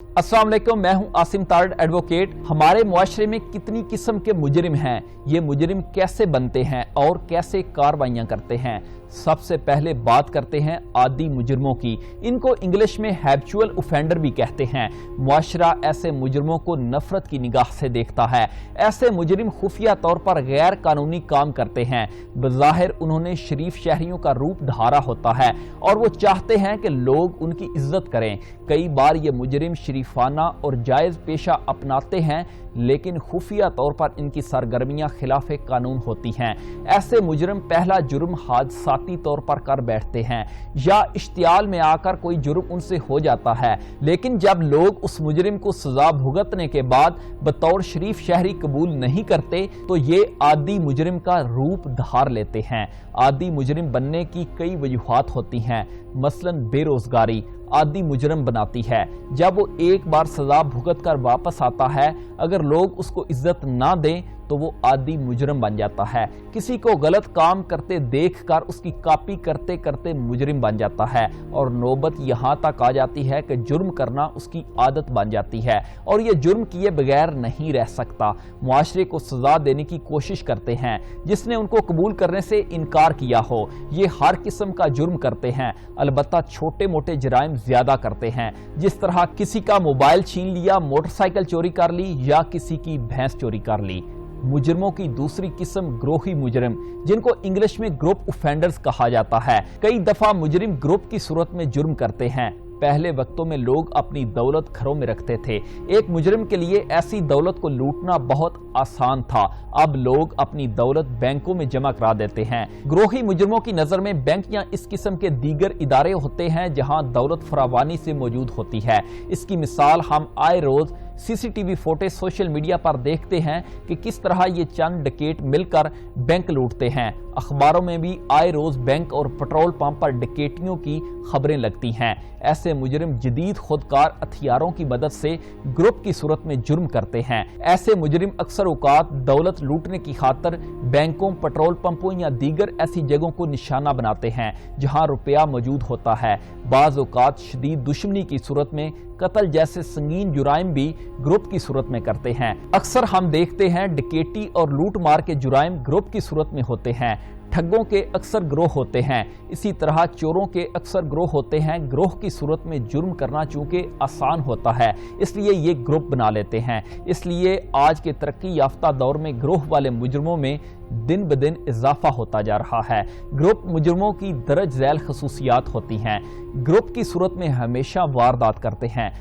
अस्सलाम वालेकुम, मैं हूं आसिम तारड़ एडवोकेट। हमारे मुआशरे में कितनी किस्म के मुजरिम हैं, ये मुजरिम कैसे बनते हैं और कैसे कार्रवाइयां करते हैं। सबसे पहले बात करते हैं आदी मुजरिमों की। इनको इंग्लिश में हैबिचुअल ऑफेंडर भी कहते हैं। मुआशरा ऐसे मुजरिमों को नफरत की निगाह से देखता है। ऐसे मुजरिम खुफिया तौर पर गैर कानूनी काम करते हैं। बज़ाहिर उन्होंने शरीफ शहरियों का रूप धारा होता है और वो चाहते हैं कि लोग उनकी इज्जत करें। कई बार ये मुजरिम शरीफाना और जायज़ पेशा अपनाते हैं, लेकिन खुफिया तौर पर इनकी सरगर्मियां खिलाफ कानून होती हैं। ऐसे मुजरिम पहला जुर्म हादसाती तौर पर कर बैठते हैं या इश्तियाल में आकर कोई जुर्म उनसे हो जाता है, लेकिन जब लोग उस मुजरिम को सजा भुगतने के बाद बतौर शरीफ शहरी कबूल नहीं करते तो ये आदी मुजरिम का रूप धार लेते हैं। आदी मुजरिम बनने की कई वजूहात होती हैं, मसलन बेरोजगारी आदी मुजरिम बनाती है। जब वो एक बार सजा भुगत कर वापस आता है, अगर लोग उसको इज्जत ना दें तो वो आदी मुजरिम बन जाता है। किसी को गलत काम करते देखकर उसकी कॉपी करते करते मुजरिम बन जाता है और नौबत यहाँ तक आ जाती है कि जुर्म करना उसकी आदत बन जाती है और ये जुर्म किए बगैर नहीं रह सकता। मुआशरे को सजा देने की कोशिश करते हैं जिसने उनको कबूल करने से इनकार किया हो। ये हर किस्म का जुर्म करते हैं, अलबत्ता छोटे मोटे जराइम ज्यादा करते हैं, जिस तरह किसी का मोबाइल छीन लिया, मोटरसाइकिल चोरी कर ली या किसी की भैंस चोरी कर ली। मुजरिमों की दूसरी किस्म ग्रोही मुजरिम, जिनको इंग्लिश में ग्रुप ऑफेंडर्स कहा जाता है। कई दफा मुजरिम ग्रुप की सूरत में जुर्म करते हैं। पहले वक्तों में लोग अपनी दौलत घरों में रखते थे। एक मुजरिम के लिए ऐसी दौलत को लूटना बहुत आसान था। अब लोग अपनी दौलत बैंकों में जमा करा देते हैं। ग्रोही मुजरिमों की नजर में बैंक या इस किस्म के दीगर इदारे होते हैं जहां दौलत फरावानी से मौजूद होती है। इसकी मिसाल हम आए रोज सीसीटीवी फुटेज सोशल मीडिया पर देखते हैं कि किस तरह ये चंद डकैत मिलकर बैंक लूटते हैं। अखबारों में भी आए रोज बैंक और पेट्रोल पंप पर डकैतियों की खबरें लगती हैं। ऐसे मुजरिम जदीद खुदकार हथियारों की मदद से ग्रुप की सूरत में जुर्म करते हैं। ऐसे मुजरिम अक्सर औकात दौलत लूटने की खातिर बैंकों, पेट्रोल पंपों या दीगर ऐसी जगहों को निशाना बनाते हैं जहां रुपया मौजूद होता है। बाज़ औकात शदीद दुश्मनी की सूरत में कत्ल जैसे संगीन जुराइम भी ग्रुप की सूरत में करते हैं। अक्सर हम देखते हैं डकैती और लूट मार के जुराइम ग्रुप की सूरत में होते हैं। ठगों के अक्सर ग्रोह होते हैं, इसी तरह चोरों के अक्सर ग्रोह होते हैं। ग्रोह की सूरत में जुर्म करना चूंकि आसान होता है, इसलिए ये ग्रुप बना लेते हैं। इसलिए आज के तरक्की याफ्ता दौर में ग्रोह वाले मुजरिमों में दिन ब दिन इजाफा होता जा रहा है। ग्रुप मुजरिमों की दरज झैल खसूसियात होती हैं। ग्रुप की सूरत में हमेशा वारदात करते हैं,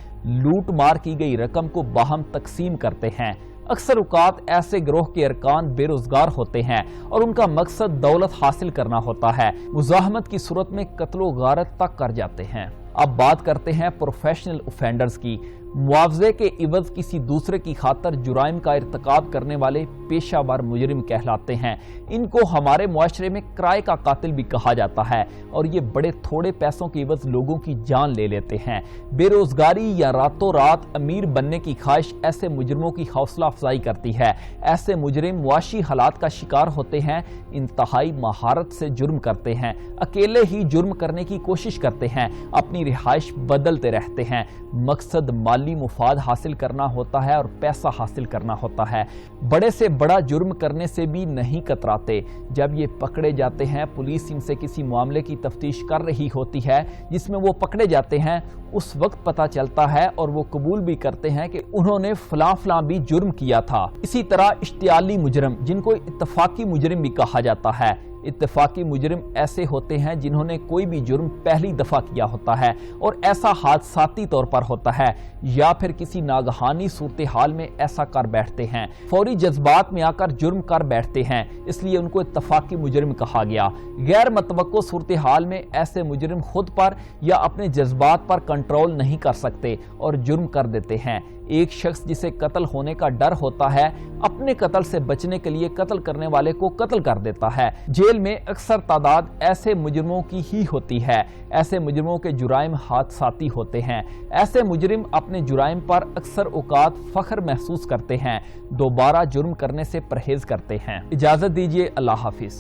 लूट मार की गई रकम को बाहम तकसीम करते हैं। अक्सर औकात ऐसे गिरोह के अरकान बेरोजगार होते हैं और उनका मकसद दौलत हासिल करना होता है। मुजाहमत की सूरत में कत्लो गारत तक कर जाते हैं। अब बात करते हैं प्रोफेशनल ऑफेंडर्स की। मुआवजे के इवज किसी दूसरे की खातर जुराइम का इर्तिकाब करने वाले पेशावर मुजरिम कहलाते हैं। इनको हमारे मुआशरे में किराए का कातिल भी कहा जाता है और ये बड़े थोड़े पैसों के इवज लोगों की जान ले लेते हैं। बेरोजगारी या रातों रात अमीर बनने की ख्वाहिश ऐसे मुजरिमों की हौसला अफजाई करती है। ऐसे मुजरिम मुआशी हालात का शिकार होते हैं, इंतहाई महारत से जुर्म करते हैं, अकेले ही जुर्म करने की कोशिश करते हैं, अपनी रिहाइश बदलते रहते हैं। मकसद माली मुफाद हासिल करना होता है और पैसा हासिल करना होता है। बड़े से बड़ा जुर्म करने से भी नहीं कतराते। जब ये पकड़े जाते हैं, पुलिस इनसे किसी मामले की तफ्तीश कर रही होती है जिसमें वो पकड़े जाते हैं, उस वक्त पता चलता है और वो कबूल भी करते हैं कि उन्होंने फलां फलां भी जुर्म किया था। इसी तरह इश्तियाली मुजरिम, जिनको इत्तफाकी मुजरिम भी कहा जाता है। इत्तफाकी मुजरिम ऐसे होते हैं जिन्होंने कोई भी जुर्म पहली दफा किया होता है और ऐसा हादसाती तौर पर होता है या फिर किसी नागहानी सूरत हाल में ऐसा कर बैठते हैं, फौरी जज्बात में आकर जुर्म कर बैठते हैं, इसलिए उनको इत्तफाकी मुजरिम कहा गया। गैर मतवक्को सूरत हाल में ऐसे मुजरिम खुद पर या अपने जज्बात पर कंट्रोल नहीं कर सकते और जुर्म कर देते हैं। एक शख्स जिसे कत्ल होने का डर होता है, अपने कत्ल से बचने के लिए कत्ल करने वाले को कत्ल कर देता है। जेल में अक्सर तादाद ऐसे मुजरिमों की ही होती है। ऐसे मुजरिमों के जुराइम हादसाती होते हैं। ऐसे मुजरिम अपने जुराइम पर अक्सर औकात फख्र महसूस करते हैं, दोबारा जुर्म करने से परहेज करते हैं। इजाजत दीजिए, अल्लाह हाफिज।